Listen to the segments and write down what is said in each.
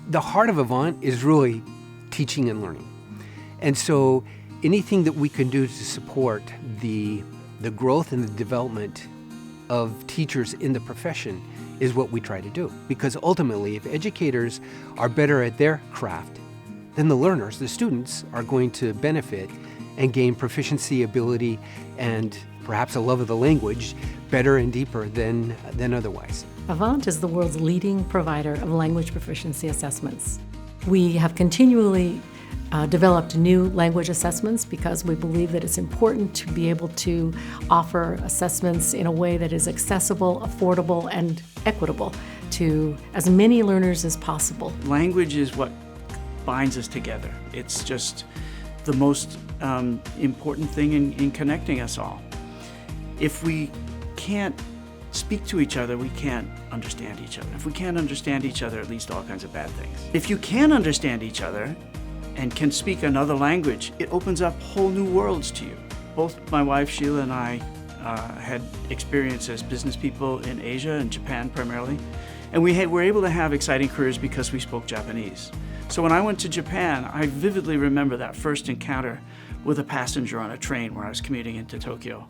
The heart of Avant is really teaching and learning. And so anything that we can do to support the growth and the development of teachers in the profession is what we try to do. Because ultimately, if educators are better at their craft, then the learners, the students, are going to benefit and gain proficiency, ability, and perhaps a love of the language better and deeper than otherwise. Avant is the world's leading provider of language proficiency assessments. We have continually developed new language assessments because we believe that it's important to be able to offer assessments in a way that is accessible, affordable, and equitable to as many learners as possible. Language is what binds us together. It's just the most important thing in connecting us all. If we can't speak to each other, we can't understand each other. If we can't understand each other, it leads to all kinds of bad things. If you can understand each other and can speak another language, it opens up whole new worlds to you. Both my wife Sheila and I had experience as business people in Asia and Japan primarily, and we were able to have exciting careers because we spoke Japanese. So when I went to Japan, I vividly remember that first encounter with a passenger on a train where I was commuting into Tokyo.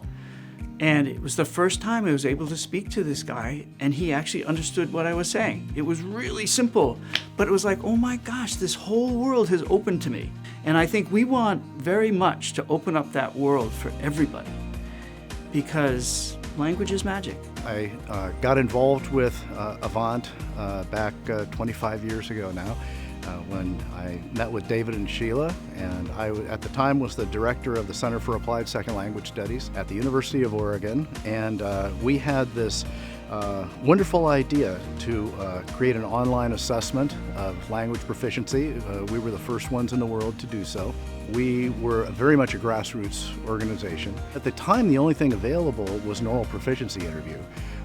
And it was the first time I was able to speak to this guy, and he actually understood what I was saying. It was really simple, but it was like, oh my gosh, this whole world has opened to me. And I think we want very much to open up that world for everybody, because language is magic. I got involved with Avant back 25 years ago now. When I met with David and Sheila, and I at the time was the director of the Center for Applied Second Language Studies at the University of Oregon, and we had this wonderful idea to create an online assessment of language proficiency. We were the first ones in the world to do so. We were very much a grassroots organization. At the time, the only thing available was an oral proficiency interview,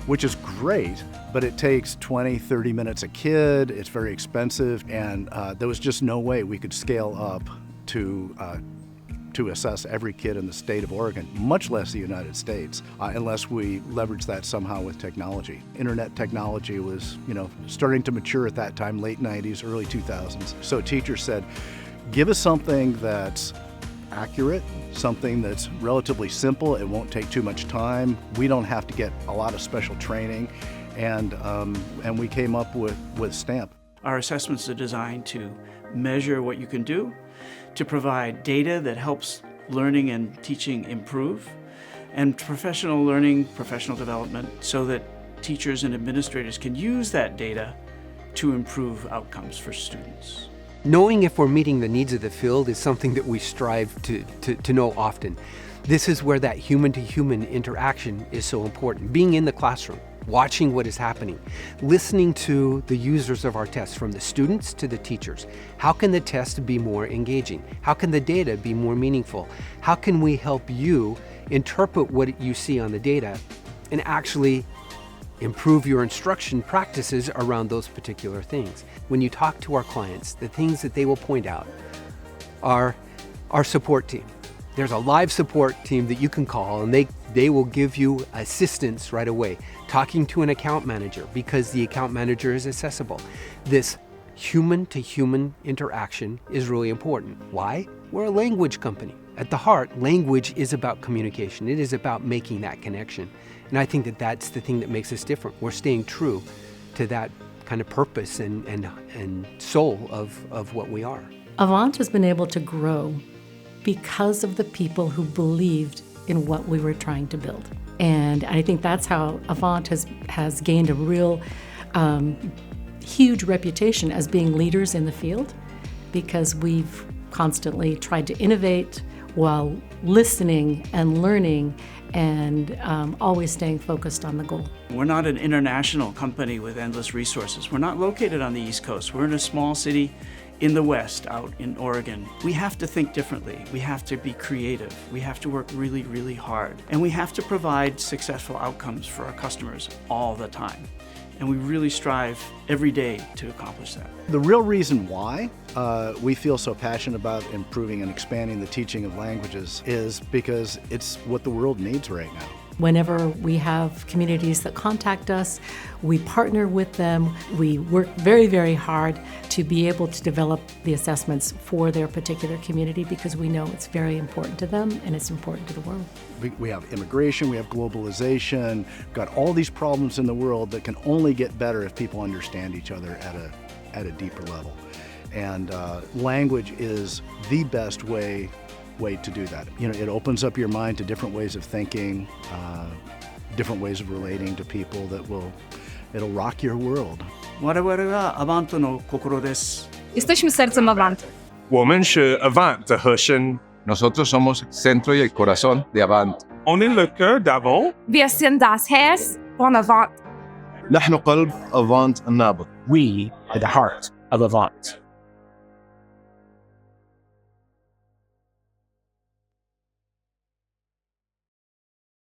which is great, but it takes 20, 30 minutes a kid, it's very expensive, and there was just no way we could scale up to assess every kid in the state of Oregon, much less the United States, unless we leverage that somehow with technology. Internet technology was, starting to mature at that time, late 90s, early 2000s. So teachers said, give us something that's accurate, something that's relatively simple, it won't take too much time, we don't have to get a lot of special training, and we came up with STAMP. Our assessments are designed to measure what you can do, to provide data that helps learning and teaching improve, and professional learning, professional development, so that teachers and administrators can use that data to improve outcomes for students. Knowing if we're meeting the needs of the field is something that we strive to know often. This is where that human-to-human interaction is so important. Being in the classroom, watching what is happening, listening to the users of our tests, from the students to the teachers. How can the test be more engaging? How can the data be more meaningful? How can we help you interpret what you see on the data and actually improve your instruction practices around those particular things? When you talk to our clients, the things that they will point out are our support team. There's a live support team that you can call, and they will give you assistance right away. Talking to an account manager, because the account manager is accessible. This human-to-human interaction is really important. Why? We're a language company. At the heart, language is about communication. It is about making that connection. And I think that that's the thing that makes us different. We're staying true to that kind of purpose and soul of what we are. Avant has been able to grow because of the people who believed in what we were trying to build. And I think that's how Avant has gained a real huge reputation as being leaders in the field, because we've constantly tried to innovate while listening and learning and always staying focused on the goal. We're not an international company with endless resources. We're not located on the East Coast. We're in a small city in the West, out in Oregon. We have to think differently. We have to be creative. We have to work really, really hard. And we have to provide successful outcomes for our customers all the time. And we really strive every day to accomplish that. The real reason why we feel so passionate about improving and expanding the teaching of languages is because it's what the world needs right now. Whenever we have communities that contact us, we partner with them. We work very, very hard to be able to develop the assessments for their particular community because we know it's very important to them and it's important to the world. We have immigration, we have globalization, got all these problems in the world that can only get better if people understand each other at a deeper level. And language is the best way to do that. You know, it opens up your mind to different ways of thinking, different ways of relating to people it'll rock your world. 我々がアバントの心です。 Jesteśmy sercem Avant. 我们是 Avant 的核心。 Nosotros somos el centro y el corazón de Avant. On est le cœur d'Avant. Wir sind das Herz von Avant. نحن قلب أفانت النابض. We are the heart of Avant.